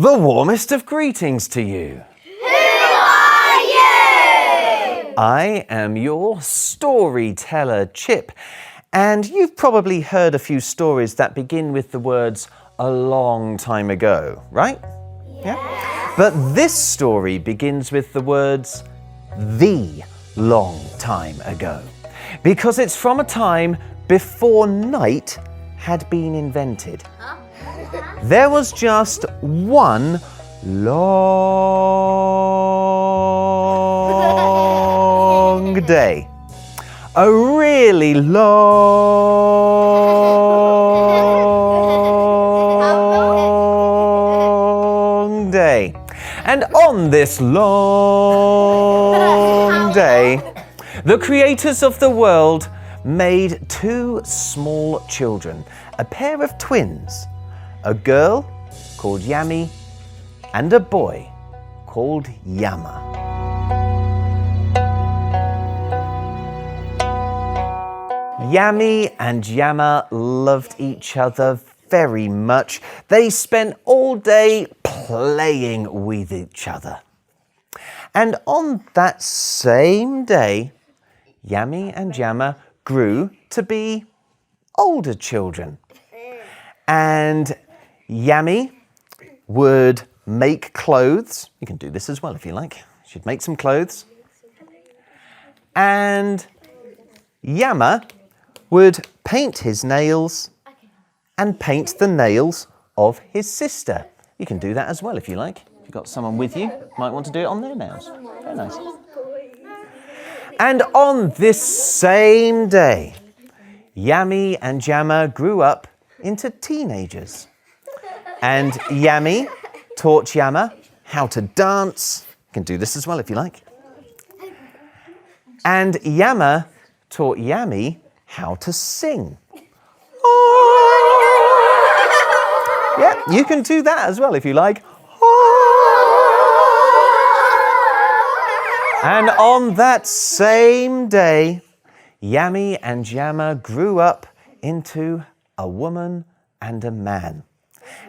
The warmest of greetings to you. Who are you? I am your storyteller, Chip, and you've probably heard a few stories that begin with the words "a long time ago," right? Yeah. But this story begins with the words "the long time ago," because it's from a time before night had been invented. There was just one long day. A really long day. And on this long day, the creators of the world made two small children, a pair of twins, a girl called Yami and a boy called Yama. Yami and Yama loved each other very much. They spent all day playing with each other. And on that same day, Yami and Yama grew to be older children. And Yami would make clothes. You can do this as well if you like. She'd make some clothes. And Yama would paint his nails and paint the nails of his sister. You can do that as well if you like. If you've got someone with you, might want to do it on their nails. Very nice. And on this same day, Yami and Yama grew up into teenagers. And Yami taught Yama how to dance. You can do this as well if you like. And Yama taught Yami how to sing. Yeah, you can do that as well if you like. And on that same day, Yami and Yama grew up into a woman and a man.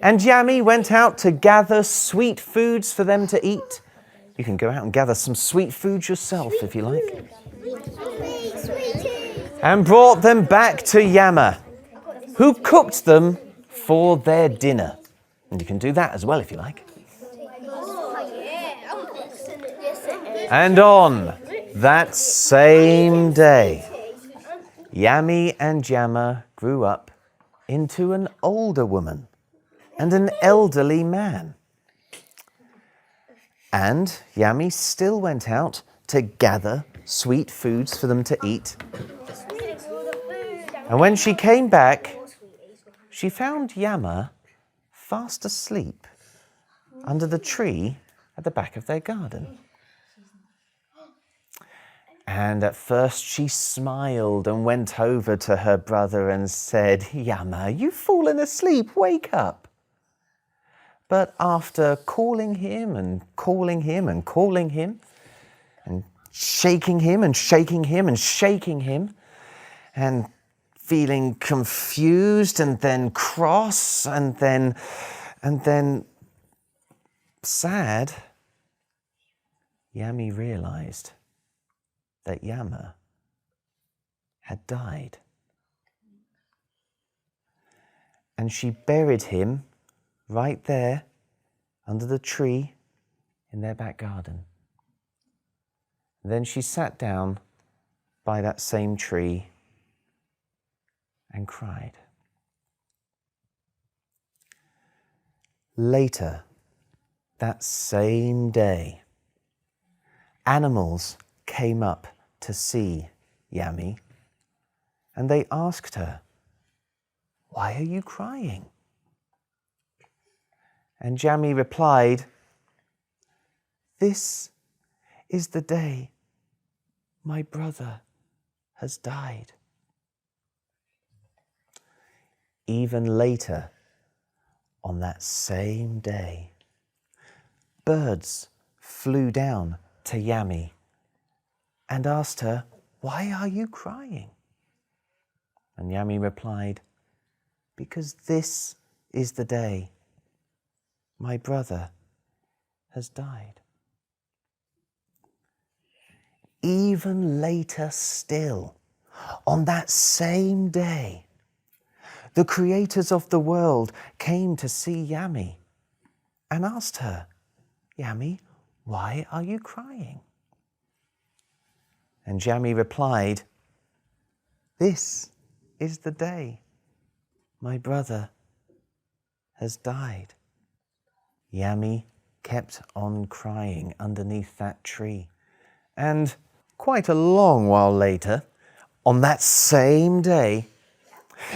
And Yami went out to gather sweet foods for them to eat. You can go out and gather some sweet foods yourself if you like. And brought them back to Yama, who cooked them for their dinner. And you can do that as well if you like. And on that same day, Yami and Yama grew up into an older woman and an elderly man. And Yami still went out to gather sweet foods for them to eat. And when she came back, she found Yama fast asleep under the tree at the back of their garden. And at first she smiled and went over to her brother and said, "Yama, you've fallen asleep, wake up." But after calling him and calling him and calling him, and shaking him and shaking him and shaking him, and feeling confused and then cross and then sad, Yami realized that Yama had died. And she buried him right there under the tree in their back garden. Then she sat down by that same tree and cried. Later, that same day, animals came up to see Yami, and they asked her, "Why are you crying?" And Yami replied, "This is the day my brother has died." Even later, on that same day, birds flew down to Yami and asked her, "Why are you crying?" And Yami replied, "Because this is the day my brother has died. Even later still, on that same day, the creators of the world came to see Yami and asked her, "Yami, why are you crying?" And Yami replied, "This is the day my brother has died." Yami kept on crying underneath that tree. And quite a long while later, on that same day,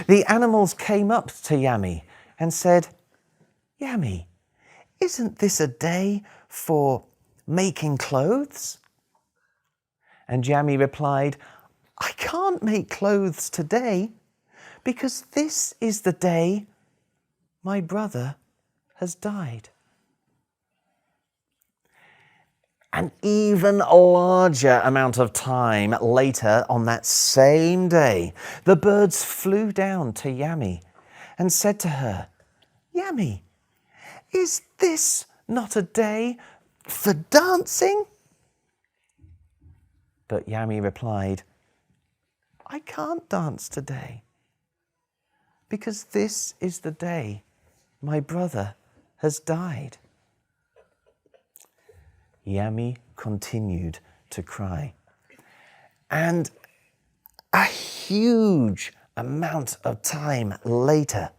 the animals came up to Yami and said, "Yami, isn't this a day for making clothes?" And Yami replied, "I can't make clothes today because this is the day my brother has died." An even larger amount of time later, on that same day, the birds flew down to Yami and said to her, "Yami, is this not a day for dancing?" But Yami replied, "I can't dance today because this is the day my brother has died." Yami continued to cry. And a huge amount of time later,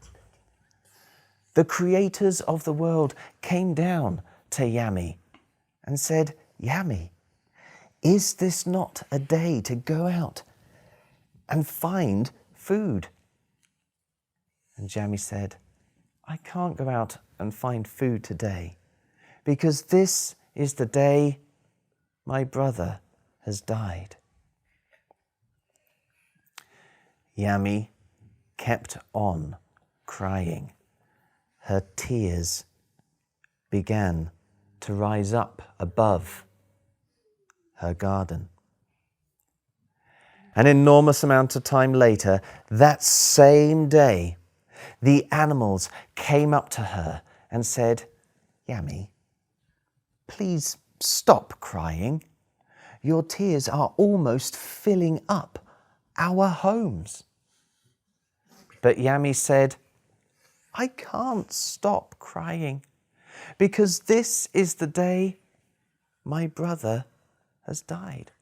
the creators of the world came down to Yami and said, "Yami, is this not a day to go out and find food?" And Yami said, "I can't go out and find food today because this is the day my brother has died." Yami kept on crying. Her tears began to rise up above her garden. An enormous amount of time later, that same day, the animals came up to her and said, "Yami, please stop crying. Your tears are almost filling up our homes." But Yami said, "I can't stop crying because this is the day my brother has died."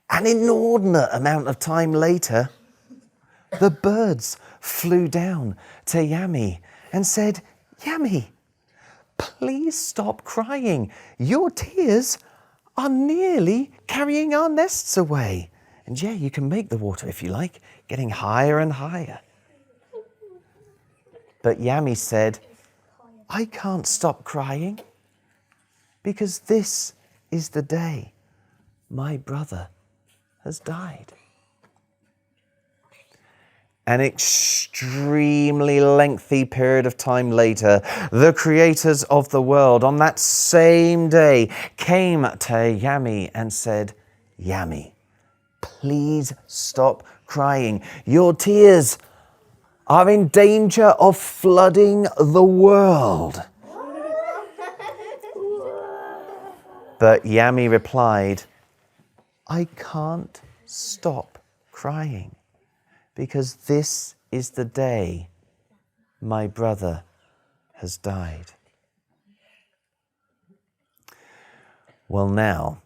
An inordinate amount of time later, the birds flew down to Yami and said, "Yami, please stop crying. Your tears are nearly carrying our nests away." And yeah, you can make the water if you like, getting higher and higher. But Yami said, "I can't stop crying because this is the day my brother has died." An extremely lengthy period of time later, the creators of the world on that same day came to Yami and said, "Yami, please stop crying. Your tears are in danger of flooding the world." But Yami replied, "I can't stop crying because this is the day my brother has died." Well, now,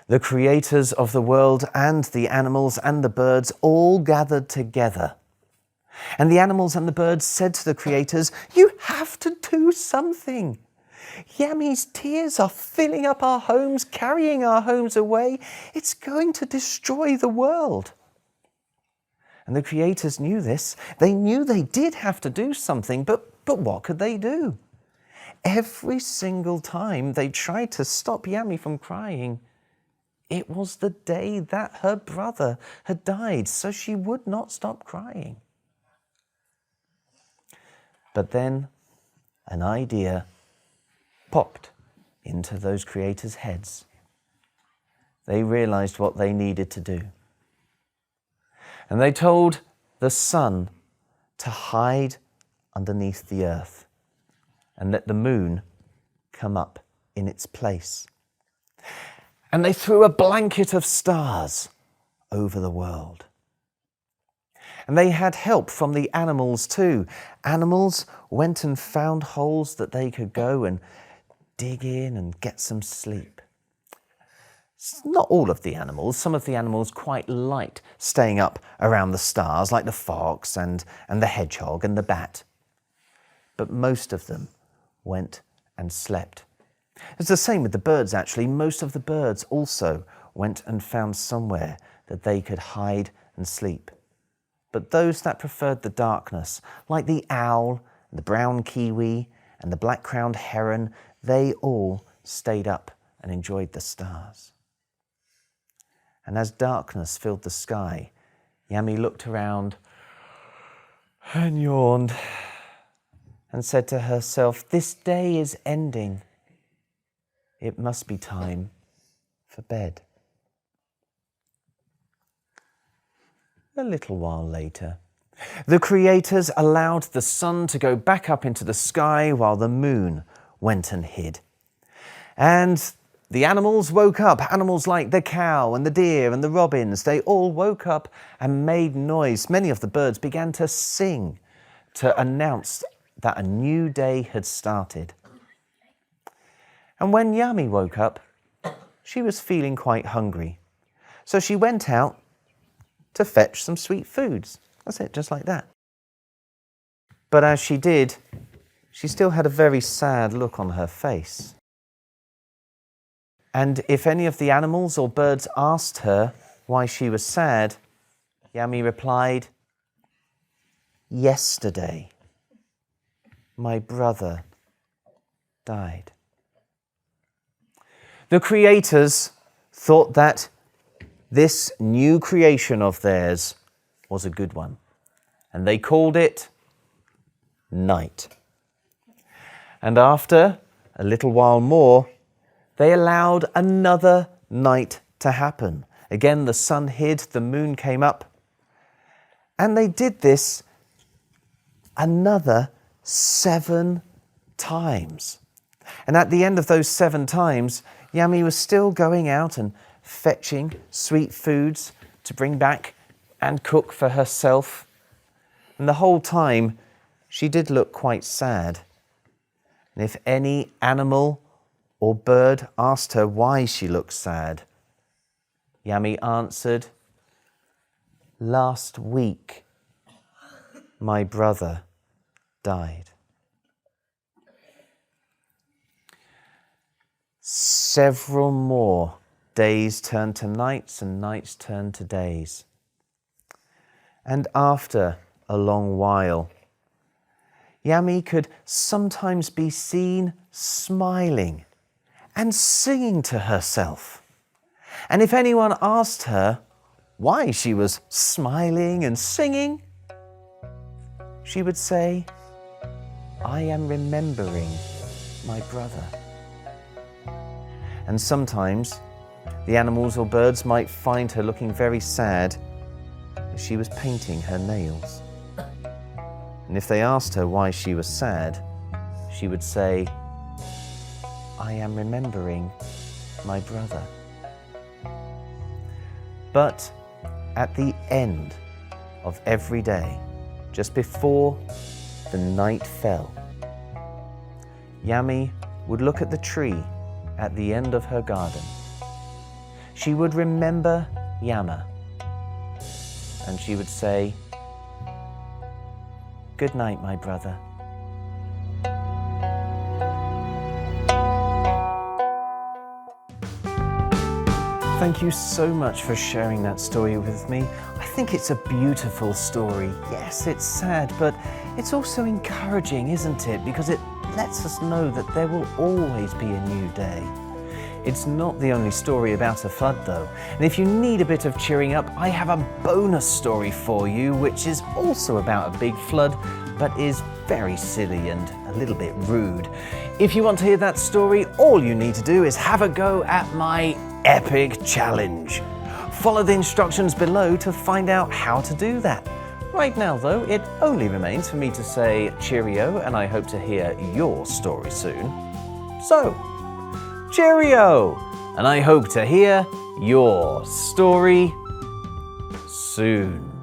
the creators of the world and the animals and the birds all gathered together. And the animals and the birds said to the creators, "You have to do something. Yami's tears are filling up our homes, carrying our homes away. It's going to destroy the world." And the creators knew this. They knew they did have to do something, but what could they do? Every single time they tried to stop Yami from crying, it was the day that her brother had died, so she would not stop crying. But then an idea popped into those creators' heads. They realized what they needed to do. And they told the sun to hide underneath the earth and let the moon come up in its place. And they threw a blanket of stars over the world. And they had help from the animals too. Animals went and found holes that they could go and dig in and get some sleep. Not all of the animals. Some of the animals quite liked staying up around the stars, like the fox and the hedgehog and the bat. But most of them went and slept. It's the same with the birds, actually. Most of the birds also went and found somewhere that they could hide and sleep. But those that preferred the darkness, like the owl, the brown kiwi, and the black-crowned heron, they all stayed up and enjoyed the stars. And as darkness filled the sky, Yammy looked around and yawned and said to herself, "This day is ending. It must be time for bed." A little while later, the creators allowed the sun to go back up into the sky while the moon went and hid. And the animals woke up. Animals like the cow and the deer and the robins, they all woke up and made noise. Many of the birds began to sing to announce that a new day had started. And when Yami woke up, she was feeling quite hungry. So she went out to fetch some sweet foods. That's it, just like that. But as she did, she still had a very sad look on her face. And if any of the animals or birds asked her why she was sad, Yami replied, "Yesterday, my brother died." The creators thought that this new creation of theirs was a good one, and they called it night. And after a little while more, they allowed another night to happen. Again, the sun hid, the moon came up, and they did this another 7 times. And at the end of those 7 times, Yami was still going out and fetching sweet foods to bring back and cook for herself. And the whole time, she did look quite sad. And if any animal or bird asked her why she looked sad, Yami answered, "Last week, my brother died." Several more days turned to nights and nights turned to days. And after a long while, Yami could sometimes be seen smiling and singing to herself. And if anyone asked her why she was smiling and singing, she would say, "I am remembering my brother." And sometimes the animals or birds might find her looking very sad as she was painting her nails. And if they asked her why she was sad, she would say, "I am remembering my brother." But at the end of every day, just before the night fell, Yami would look at the tree at the end of her garden. She would remember Yama, and she would say, "Good night, my brother." Thank you so much for sharing that story with me. I think it's a beautiful story. Yes, it's sad, but it's also encouraging, isn't it? Because it lets us know that there will always be a new day. It's not the only story about a flood, though. And if you need a bit of cheering up, I have a bonus story for you, which is also about a big flood, but is very silly and a little bit rude. If you want to hear that story, all you need to do is have a go at my epic challenge. Follow the instructions below to find out how to do that. Right now, though, it only remains for me to say cheerio, and I hope to hear your story soon. So, cheerio, and I hope to hear your story soon.